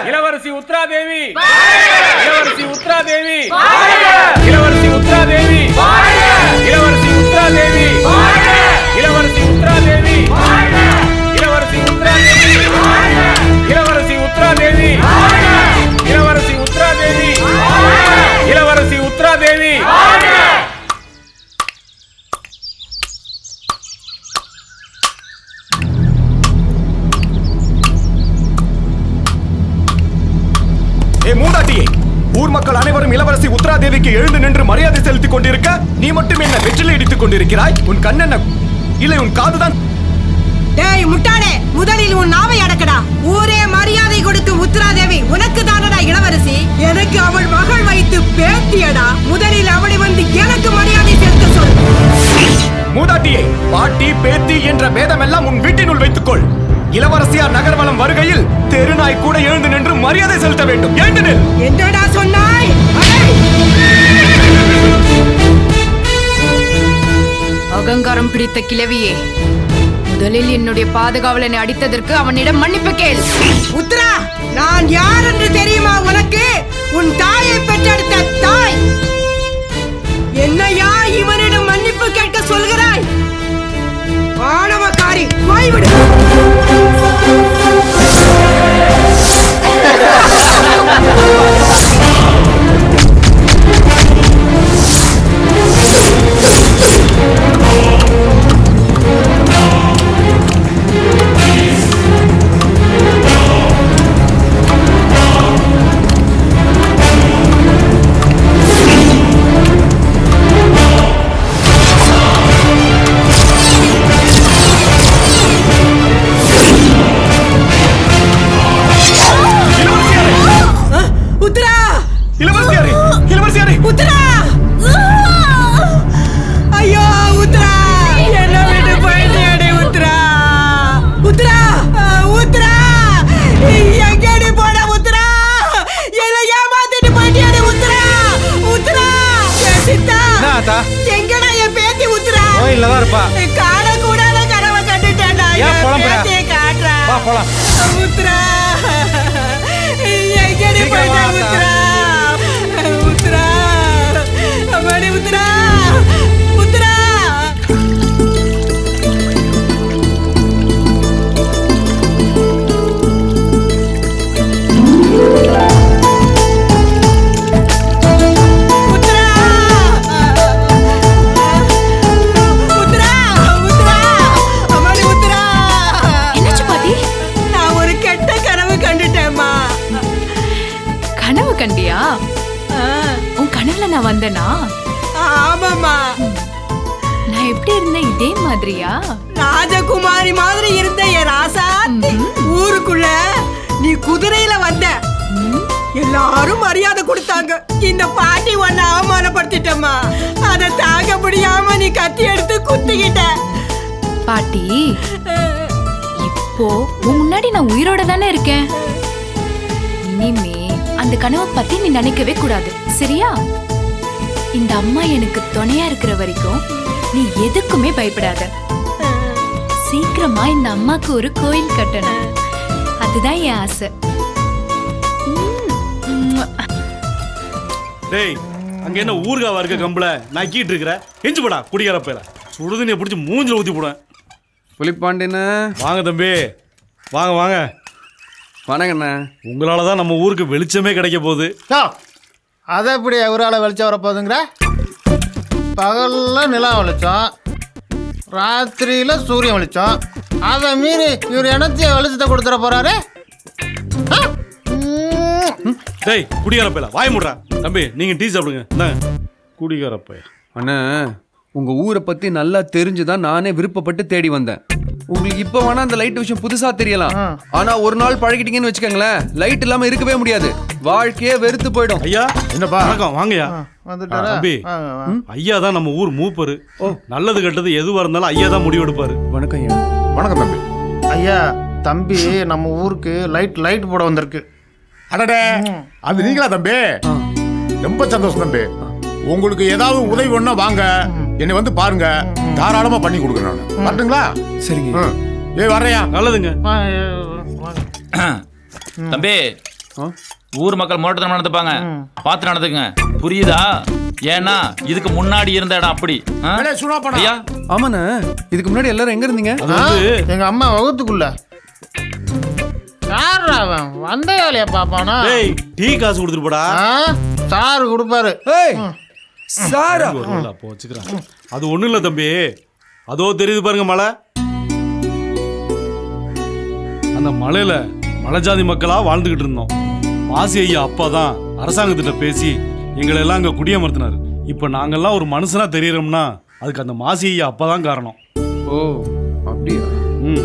இளவரசி உத்ரா தேவி, இளவரசி உத்ரா தேவி, இளவரசி உத்ரா தேவி, இளவரசி உத்ரா தேவி, இளவரசி உத்ரா தேவி, இளவரசி உத்ரா தேவி, இளவரசி உத்ரா தேவி, இளவரசி உத்ரா தேவி, இளவரசி உத்ரா தேவி. மூதாட்டியே, ஊர் மக்கள் அனைவரும் இளவரசி உத்ரா தேவிக்கு எழுந்து நின்று மரியாதை செலுத்திக் கொண்டிருக்க நீ மட்டும் என்ன வெற்றிலை இடித்துக் கொண்டிருக்கிறாய்? உன் கண்ணென்ன இல்லை உன் காதுதான்? டேய் முட்டாளே, முதலில் உன் நாவை அடக்கடா. ஊரே மரியாதை கொடுக்கும் உத்ரா தேவி உனக்கு தானடா இளவரசி. எனக்கு அவள் மகள் வைத்து பேத்தியடா. முதலில் அவளை வந்து எனக்கு மரியாதை செலுத்த சொல். மூதாட்டியே, பாட்டி பேத்தி என்ற பேதமெல்லாம் உன் வீட்டினுள் வைத்துக்கொள். இளவரசியார் நகர்வலம் வருகையில் தெருநாய் கூட எழுந்து நின்று மரியாதை செலுத்த வேண்டும். எழுந்து நில். என்னடா சொன்னாய்? அகங்காரம் பிடித்த கிழவியே, முதலில் என்னுடைய பாதுகாவலனை அடித்ததற்கு அவனிடம் மன்னிப்பு கேள். உத்ரா, நான் யார் என்று தெரியுமா உனக்கு? உன் தாயை பெற்றெடுத்த தாய். என்னையா இவனிடம் மன்னிப்பு கேட்க சொல்கிறாய்? ஆணவக்காரி, போய்விடு. எங்கடா என் பேத்தி உத்ரா? கோயில்லதான் இருப்பா. காண கூடாத கனவை கண்டுட்டேன்டா. பேத்தியை காட்டுறா. வா போலாம். உத்ரா, எங்கடி போயிட்ட உத்ரா? உத்ரா, அம்மாடி உத்ரா, உத்ரா. கண்டியா? உன் கனவுல நான் வந்தேனா? ஆமாமா. நான் எப்படி இருந்தேன் இதே மாதிரியா? ராஜகுமாரி மாதிரி இருந்த என் ராசாத்தி. ஊருக்குள்ள நீ குதிரையில வந்த, எல்லாரும் மரியாதை கொடுத்தாங்க. இந்த பாட்டி உன்னை அவமானப்படுத்திட்டம்மா. அதை தாங்க முடியாம நீ கத்தி எடுத்து குத்திக்கிட்ட. பாட்டி, இப்போ உன் முன்னாடி நான் உயிரோட தானே இருக்கேன். இனிமே அந்த கனவை பத்தி நீ நினைக்கவே கூடாது, சரியா? இந்த அம்மா எனக்கு துணையா இருக்கிற வரைக்கும் நீ எதுக்குமே பயப்படாத. சீக்கிரமா இந்த அம்மாக்கு ஒரு கோயில் கட்டணும், அதுதான் என் ஆசை. டேய், அங்க என்ன ஊர்காவா இருக்க கம்பள நக்கிட்டு இருக்கிற? எஞ்சி போடா குடிகார பேர. சுடுதண்ணியை பிடிச்சி மூஞ்சில ஊத்தி போட. புலிப்பாண்டின வாங்க தம்பி, வாங்க வாங்க. வணக்கண்ணா. உங்களால தான் நம்ம ஊருக்கு வெளிச்சமே கிடைக்க போகுது. அதை எப்படி அவரால் வெளிச்சம் வரப்போகுதுங்கிற? பகலில் நிலா வெளிச்சம், ராத்திரியில் சூரியன் வெளிச்சம். அதை மீறி இவர் எனத்தைய வெளிச்சத்தை கொடுத்துட போறாரு. டேய் குடிகார பேல வாய முடுறா. தம்பி நீங்க டீ சாப்பிடுங்க. இந்தாங்க குடிகார பைய. அண்ணா, உங்க ஊரை பத்தி நல்லா தெரிஞ்சுதான் நானே விருப்பப்பட்டு தேடி வந்தேன். உங்களுக்கு இப்ப வேணா அந்த லைட் விஷயம் புதுசா தெரியலாம், ஆனா ஒரு நாள் பழகிட்டீங்கன்னு வச்சுக்கோங்களேன், லைட் இல்லாம இருக்கவே முடியாது. வாழ்க்கையே வெறுத்து போயிடும். ஐயா என்னப்பா? வணக்கம். வாங்கய்யா. தம்பி, ஐயா தான் நம்ம ஊர் மூப்பரு. நல்லது கெட்டது எதுவா இருந்தாலும் ஐயா தான் முடிவு எடுப்பாரு. வணக்கம் ஐயா. வணக்கம் தம்பி. ஐயா, தம்பி நம்ம ஊருக்கு லைட் போட வந்திருக்கு. அடடே, அது நீங்களா தம்பி? ரொம்ப சந்தோஷம் தம்பி. உங்களுக்கு ஏதாவது உதவி ஒண்ணா வாங்க, என்னை வந்து பாருங்க, தாராளமா பண்ணி கொடுக்குறேன் நான். வரட்டுங்களா? சரிங்க. ஏய் வர்றையா? நல்லதுங்க. தம்பி ஆ? ஊர் மக்கள் முரட்டத்தனம் நடந்துப்பாங்க, பார்த்து நடந்துக்குங்க, புரியுதா? ஏன்னா இதுக்கு முன்னாடி இருந்த இடம் அப்படி. ஆ? ஐயா ஆமாண்ணே, இதுக்கு முன்னாடி எல்லாரும் எங்க இருந்தீங்க? அது வந்து எங்க அம்மா வகுத்துக்குள்ள. யார் அவன் வந்த வேலையை பாப்பானா? டேய் டீ காசு கொடுத்துட்டு போடா. சாரு கொடுப்பாரு. ஏய் சாரா, வருவாள், அப்போ வச்சுக்கிறேன். அது ஒண்ணும் இல்ல தம்பி, அதோ தெரியுது பாருங்க மலை. அந்த மலையில மலைஜாதி மக்களா வாழ்ந்துகிட்டு இருந்தோம். மாசி ஐயா அப்பதான் அரசாங்கத்திட்ட பேசி எங்களை எல்லாம் அங்க குடியமர்த்தினாரு. இப்ப நாங்கெல்லாம் ஒரு மனுஷனா தெரியறோம்னா அதுக்கு அந்த மாசி ஐயா அப்பதான் காரணம். ஓ அப்படியா? ம்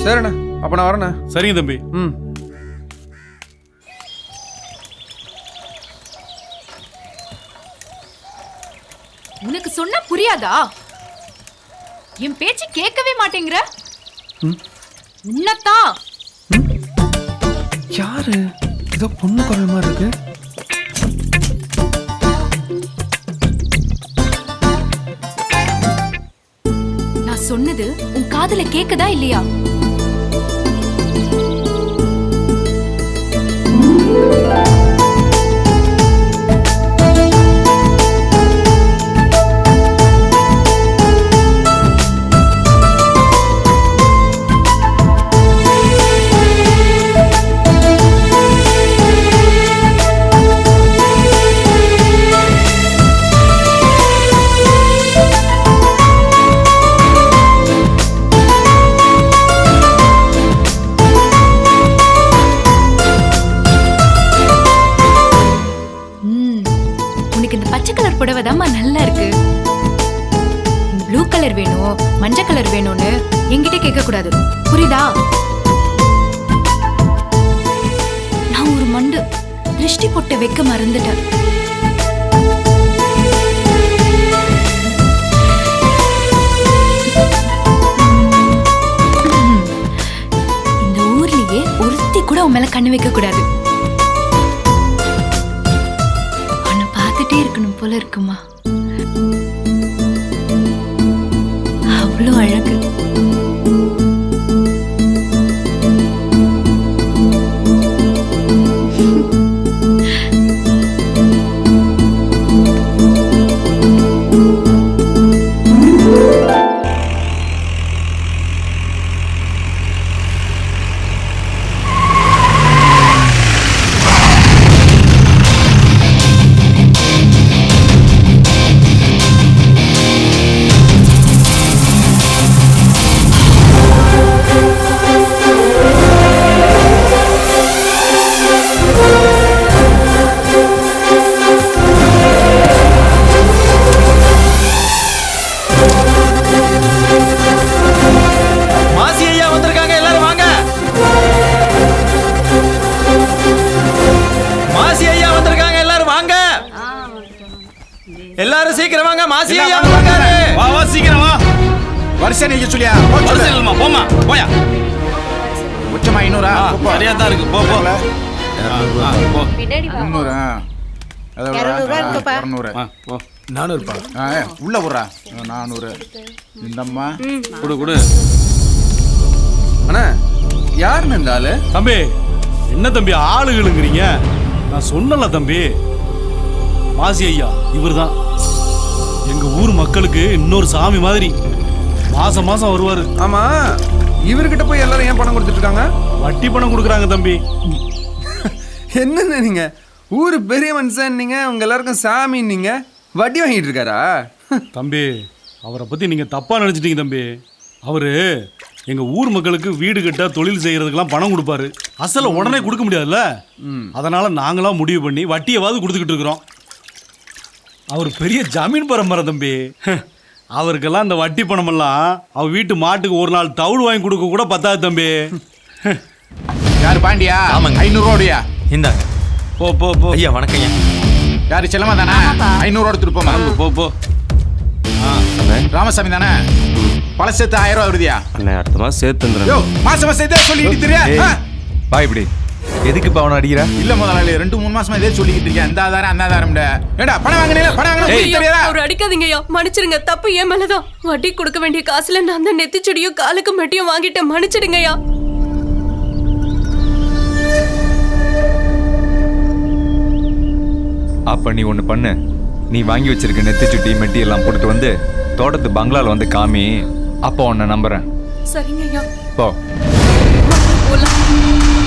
சரிண்ணே, அப்ப நான் வரேண்ணே. சரிங்க தம்பி. ம். உனக்கு சொன்னா புரியாதா? என் பேச்சு கேட்கவே மாட்டேங்கிற. உன்னத்தான். யாரு? ஏதோ பொண்ணு குரல் மாதிரி இருக்கு. நான் சொன்னது உன் காதுல கேக்குதா இல்லையா? புடவைதாம்மா நல்லா இருக்கு. ப்ளூ கலர் வேணும், மஞ்சள் கலர் வேணும்னு என்கிட்ட கேட்க கூடாது, புரியுதா? நான் ஒரு மண்டு திருஷ்டி பொட்டை வைக்க மறந்துட்டேன். இந்த ஊர்லயே ஒருத்தி கூட உன் மேல கண்ணு வைக்க கூடாது. இருக்கணும் போல இருக்குமா? அவ்வளோ அழகு. எல்லாரும் சீக்கிரம் வாங்க, மாசி ஐயா வந்திருக்காரு. வா வா சீக்கிரம் வா. வருஷம் நீங்க சொல்லியா? வருஷம் இல்லம்மா, போம்மா போயா. உச்சமா 500. சரியா தான் இருக்கு, போ போ. போ. 300. அத 200. போ. 400. உள்ள போறா. 400. இந்தம்மா குடு குடு. அண்ணா யாருன்னு இந்த ஆளு? தம்பி என்ன தம்பி ஆளுகளுங்கிறீங்க? நான் சொன்னல தம்பி, மாசி ஐயா இவர்தான் எங்க ஊர் மக்களுக்கு இன்னொரு சாமி மாதிரி. மாசம் மாசம் வருவாரு. ஆமா, இவர்கிட்ட போய் எல்லாரும் ஏன் பணம் கொடுத்துட்டு இருக்காங்க? வட்டி பணம் கொடுக்குறாங்க தம்பி. என்னன்னு நீங்க ஊரு பெரிய மனுஷன், நீங்க உங்க எல்லாருக்கும் சாமி, நீங்க வட்டி வாங்கிட்டு இருக்காரா? தம்பி அவரை பத்தி நீங்க தப்பா நினைச்சிட்டீங்க தம்பி. அவரு எங்க ஊர் மக்களுக்கு வீடு கட்ட தொழில் செய்யறதுக்கெல்லாம் பணம் கொடுப்பாரு. அசல உடனே கொடுக்க முடியாதுல்ல, அதனால நாங்களாம் முடிவு பண்ணி வட்டியவாது கொடுத்துக்கிட்டு இருக்கிறோம். அவர் பெரிய ஜமீன் பரம்பரை தம்பி. அவருக்கெல்லாம் இந்த வட்டி பணமெல்லாம் அவர் வீட்டு மாட்டுக்கு ஒரு நாள் தவுள் வாங்கி கொடுக்க கூட பத்தாது தம்பி. யாரு பாண்டியா? ஆமாங்க. 500 ரூபாயா? இந்தாங்க. போ போ போ. ஐயா வணக்கம் ஐயா. யாரு செல்லமா தானே? 500 ரூபா எடுத்துட்டு போமா. போ போ. ராமசாமி தானே? பழ சேர்த்து 1000 ரூபா வருதியா? அண்ணே அடுத்த மாசம் சேர்த்துன்றேன். யோ மாசம் மாசம் இதே சொல்லிட்டு தெரியா? வா இப்படி. எதுக்கு இப்ப அவனை அடிக்கிற? இல்ல முதலாளி 2-3 மாசமா இதே சொல்லிட்டு இருக்கேன். இந்த ஆதாரம் அந்த ஆதாரம்டா. ஏடா பணம் வாங்குனீல, பணம் வாங்குனீங்க தெரியாதா? அவர் அடிக்காதீங்கய்யா, மன்னிச்சிடுங்க. தப்பு ஏன் மேலதான். வட்டி கொடுக்க வேண்டிய காசுல நான் தான் நெத்திச்செடியும் காலுக்கு மெட்டியும் வாங்கிட்டேன், மன்னிச்சிடுங்கய்யா. அப்ப நீ ஒண்ணு பண்ணு, நீ வாங்கி வச்சிருக்க நெத்தி சுட்டி மெட்டி எல்லாம் போட்டுட்டு வந்து தோட்டத்து பங்களால வந்து காமி. அப்போ உன்னை நம்புறேன். சரிங்க ஐயா. போ. போலாம்.